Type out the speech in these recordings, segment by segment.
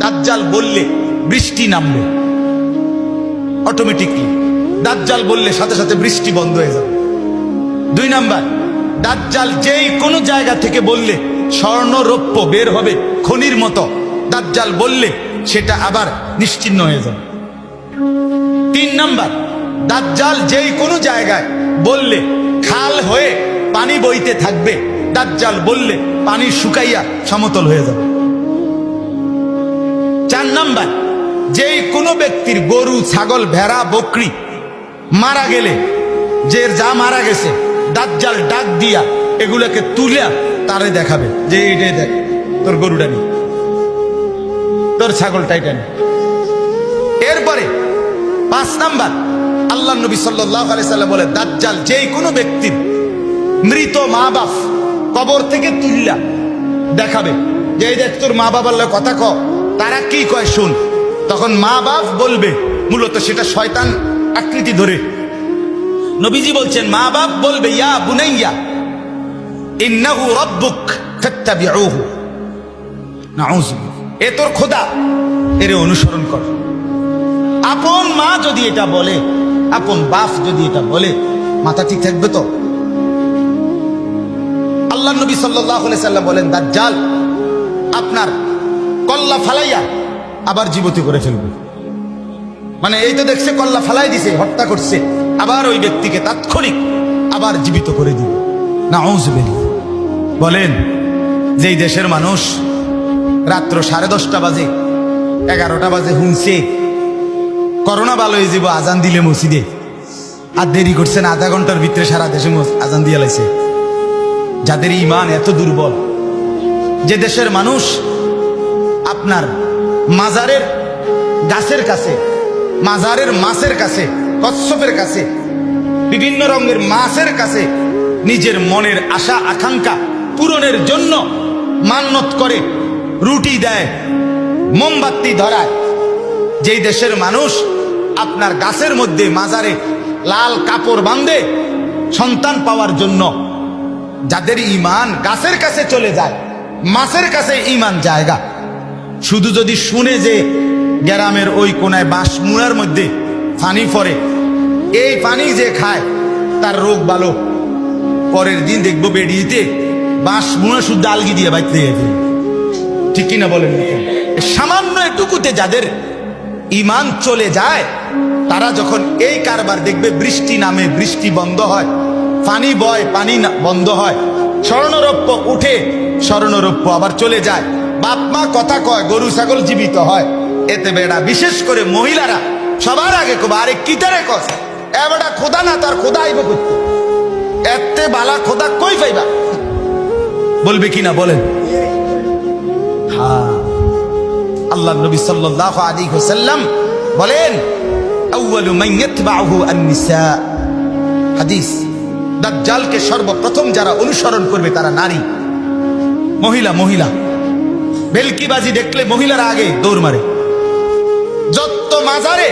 দাজ্জাল বললে বৃষ্টি নামবে অটোমেটিকলি। দাজ্জাল বললে সাথে সাথে বৃষ্টি বন্ধ হয়ে যাবে। 2 নাম্বার, দাজ্জাল যেই কোনো জায়গা থেকে বললে স্বর্ণ রৌপ্য বের হবে খনির মতো, দাজ্জাল বললে সেটা আবার নিশ্চিহ্ন হয়ে যাবে। 3 নাম্বার, দাজ্জাল যেই কোনো জায়গায় বললে খাল হয়ে পানি বইতে থাকবে, দাজ্জাল বললে পানি শুকাইয়া সমতল হয়ে যাবে। 4 নাম্বার, যেই কোনো ব্যক্তির গরু ছাগল ভেড়া বকরি মারা গেলে, যে যা মারা গেছে দাজ্জাল ডাক দিয়া এগুলোকে তুলে তারে দেখাবে যে এইটাই দেখ, তোর গরুটা নি, তোর ছাগলটাই টানি। এরপরে 5 নাম্বার, আল্লাহ নবী সাল্লাল্লাহু আলাইহি সাল্লাম বলে দাজ্জাল যেই কোনো ব্যক্তির মৃত মা বাপ কবর থেকে তুললা দেখাবে যে এই দেখ তোর মা বাবার লগে কথা ক, তারা কি কয় শুন। তখন মা বাপ বলবে, মূলত সেটা শয়তান আকৃতি ধরে। নবীজি বলছেন মা বাপ বলবে ইয়া বুনাইয়া ইন্নাহু রাব্বুক ফাত্তাবিউহু, নাউযুবিল্লাহ, এ তোর খোদা, এর অনুসরণ কর। আপন মা যদি এটা বলে, আপন বাপ যদি এটা বলে, মাথা ঠিক থাকবে তো? আল্লাহ নবী সাল্লাল্লাহু আলাইহি সাল্লাম বলেন দাজ্জাল আপনার কল্লা ফালাইয়া আবার জীবিত করে ফেলবে। মানে এই তো দেখছে কল্লা ফালাই দিছে, হত্যা করছে, আবার ওই ব্যক্তিকে তাৎক্ষণিক আবার জীবিত করে দিবে। নাউযুবিল্লাহ। বলেন যেই দেশের মানুষ রাত্র 10:30 বাজে 11টা বাজে হুনছে করোনা ভালো হয়ে যাব আজান দিলে মসজিদে, আর দেরি করছেন আধা ঘন্টার ভিতরে সারা দেশে আজান দিয়ে লাইছে, যাদের ঈমান এত দুর্বল, যে দেশের মানুষ আপনার মাজারের গাছের কাছে, মাজারের মাছের কাছে, কচ্ছপের কাছে, বিভিন্ন রঙের মাছের কাছে নিজের মনের আশা আকাঙ্ক্ষা পূরণের জন্য মান্নত করে, রুটি দেয়, মোমবাতি ধরায়, যেই দেশের মানুষ আপনার গাছের মধ্যে মাজারে লাল কাপড় বাঁধে সন্তান পাওয়ার জন্য, যাদের ঈমান গাছের কাছে চলে যায়, মাছের কাছে ঈমান জায়গা, শুধু যদি শুনে যে গ্রামের ওই কোনায় বাঁশ মুড়ার মধ্যে পানি পড়ে, এই পানি যে খায় তার রোগ ভালো, পরের দিন দেখবো বেরিয়েতে বাঁশ মুড়া শুদ্ধ আলগি দিয়ে বাইতে গেছে। ঠিক কিনা বলেন? সামান্য এটুকুতে যাদের ঈমান চলে যায়, তারা যখন এই কারবার দেখবে বৃষ্টি নামে বৃষ্টি বন্ধ হয়, পানি বয় পানি বন্ধ হয়, স্বর্ণরৌপ্য উঠে স্বর্ণরৌপ্য আবার চলে যায়, বাপ মা কথা কয়, গরু ছাগল জীবিত হয়, এতে বেড়া বিশেষ করে মহিলারা সবার আগে কবে আরে কিতারে কস এ বেটা খোদা না, তার খোদা আইব করতে, এতে বালা খোদা কই পাইবা, বলবে কিনা বলেন? হ্যাঁ, আল্লাহ নবী সাল্লাল্লাহু আলাইহি ওয়াসাল্লাম বলেন আউয়ালু মান ইয়াতবাউহু আন-নিসা, হাদিস, দাজ্জালকে সর্বপ্রথম যারা অনুসরণ করবে তারা নারী, মহিলা। মহিলা বেলকিবাজি দেখলে মহিলারা আগে দৌড় মারে। যত মাজারে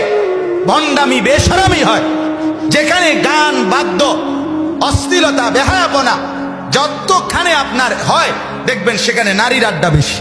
ভণ্ডামি বেশরামি হয়, যেখানে গান বাদ্য অশ্লীলতা বেহায়াপনা যতখানে আপনার হয়, দেখবেন সেখানে নারীর আড্ডা বেশি।